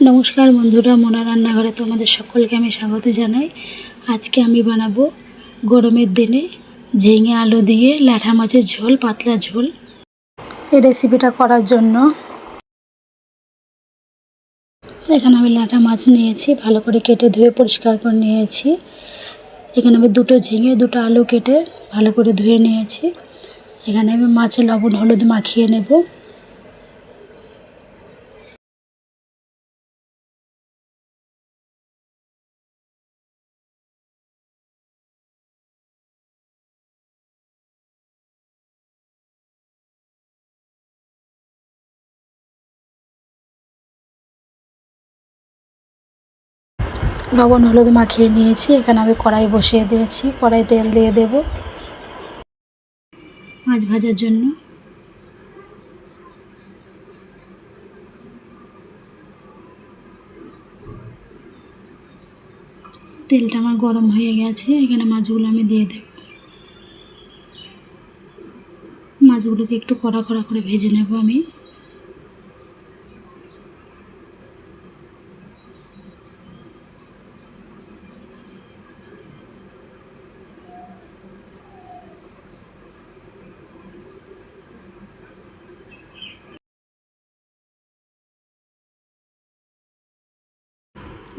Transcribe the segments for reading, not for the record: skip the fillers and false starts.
নমস্কার বন্ধুরা, মোনা রান্নাঘরে তোমাদের সকলকে আমি স্বাগত জানাই। আজকে আমি বানাবো গরমের দিনে ঝিঙে আলু দিয়ে ল্যাঠা মাছের ঝোল, পাতলা ঝোল। এই রেসিপিটা করার জন্য এখানে আমি ল্যাঠা মাছ নিয়েছি, ভালো করে কেটে ধুয়ে পরিষ্কার করে নিয়েছি। এখানে আমি দুটো ঝিঙে, দুটো আলু কেটে ভালো করে ধুয়ে নিয়েছি। এখানে আমি মাছে লবণ হলুদ মাখিয়ে নেব। লবণ হলুদ মাখিয়ে নিয়েছি। এখানে আমি কড়াই বসিয়ে দিয়েছি, কড়াই তেল দিয়ে দেব মাছ ভাজার জন্য। তেলটা আমার গরম হয়ে গেছে, এখানে মাছগুলো আমি দিয়ে দেব। মাছগুলোকে একটু কড়া কড়া করে ভেজে নেব আমি।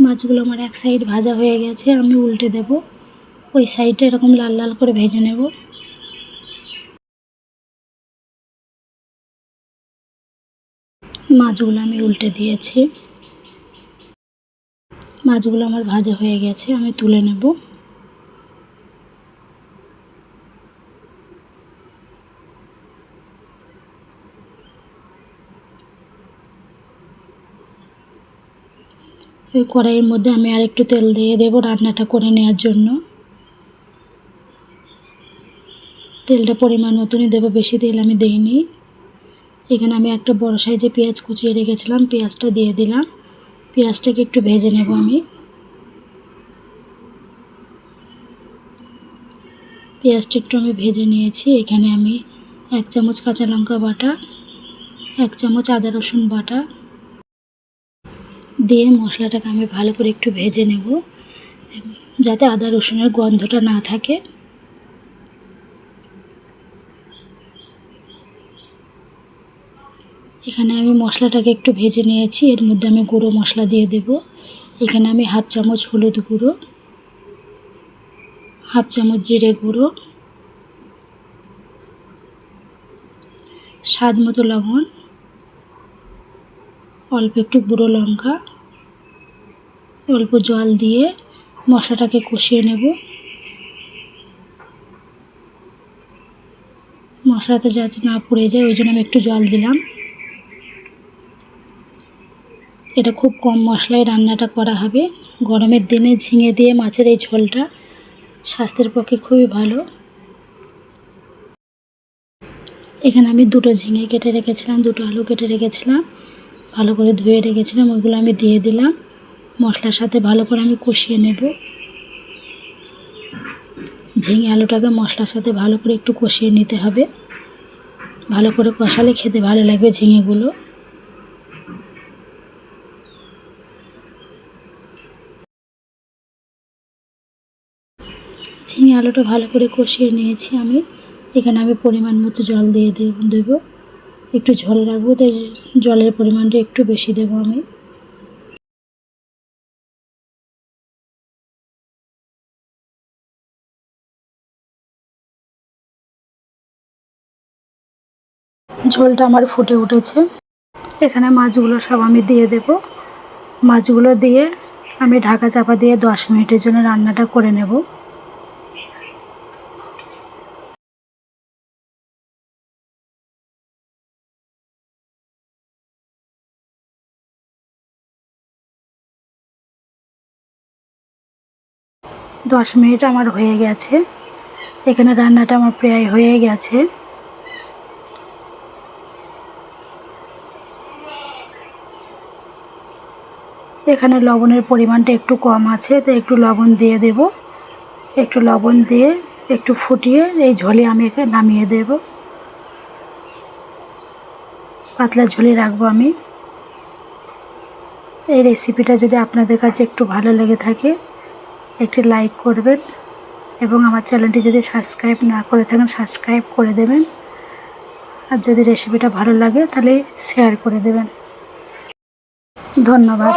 মাছগুলো আমার এক সাইড ভাজা হয়ে গেছে, আমি উল্টে দেব। ওই সাইডটা এরকম লাল লাল করে ভেজে নেব। মাছগুলো আমি উল্টে দিয়েছি। মাছগুলো আমার ভাজা হয়ে গেছে, আমি তুলে নেব। ওই কড়াইয়ের মধ্যে আমি আর একটু তেল দিয়ে দেব রান্নাটা করে নেওয়ার জন্য। তেলটা পরিমাণ মতনই দেবো, বেশি তেল আমি দিইনি। এখানে আমি একটা বড় সাইজে পেঁয়াজ কুচিয়ে রেখেছিলাম, পেঁয়াজটা দিয়ে দিলাম। পেঁয়াজটাকে একটু ভেজে নেব আমি। পেঁয়াজটা একটু আমি ভেজে নিয়েছি। এখানে আমি 1 চামচ কাঁচা লঙ্কা বাটা, 1 চামচ আদা রসুন বাটা দিয়ে মশলাটাকে আমি ভালো করে একটু ভেজে নেব, যাতে আদা রসুনের গন্ধটা না থাকে। এখানে আমি মশলাটাকে একটু ভেজে নিয়েছি। এর মধ্যে আমি গুঁড়ো মশলা দিয়ে দেব। এখানে আমি 1/2 চামচ হলুদ গুঁড়ো, 1/2 চামচ জিরে গুঁড়ো, স্বাদ মতো লবণ, অল্প একটু গুঁড়ো লঙ্কা, অল্প জল দিয়ে মশলাটাকে কষিয়ে নেব। মশলাতে যাতে না পুড়ে যায় ওই জন্য আমি একটু জল দিলাম। এটা খুব কম মশলায় রান্নাটা করা হবে। গরমের দিনে ঝিঙে দিয়ে মাছের এই ঝোলটা স্বাস্থ্যের পক্ষে খুবই ভালো। এখানে আমি দুটো ঝিঙে কেটে রেখেছিলাম, দুটো আলু কেটে রেখেছিলাম, ভালো করে ধুয়ে রেখেছিলাম, ওইগুলো আমি দিয়ে দিলাম। মশলার সাথে ভালো করে আমি কষিয়ে নেব। ঝিঙে আলুটাকে মশলার সাথে ভালো করে একটু কষিয়ে নিতে হবে। ভালো করে কষালে খেতে ভালো লাগবে ঝিঙেগুলো। ঝিঙে আলুটা ভালো করে কষিয়ে নিয়েছি আমি। এখানে আমি পরিমাণ মতো জল দিয়ে দেবো। একটু ঝোল রাখবো, তাই জলের পরিমাণটা একটু বেশি দেবো আমি। ঝোলটা আমার ফুটে উঠেছে। এখানে মাছগুলো সব আমি দিয়ে দেব। মাছগুলো দিয়ে আমি ঢাকা চাপা দিয়ে 10 মিনিটের জন্য রান্নাটা করে নেব। দশ মিনিট আমার হয়ে গেছে। এখানে রান্নাটা আমার প্রায় হয়ে গেছে। এখানে লবণের পরিমাণটা একটু কম আছে, তো একটু লবণ দিয়ে দেব। একটু লবণ দিয়ে একটু ফুটিয়ে এই ঝোলে আমি এখানে নামিয়ে দেব। পাতলা ঝোলে রাখবো আমি। এই রেসিপিটা যদি আপনাদের কাছে একটু ভালো লেগে থাকে একটি লাইক করবেন এবং আমার চ্যানেলটি যদি সাবস্ক্রাইব না করে থাকেন সাবস্ক্রাইব করে দেবেন। আর যদি রেসিপিটা ভালো লাগে তাহলে শেয়ার করে দেবেন। ধন্যবাদ।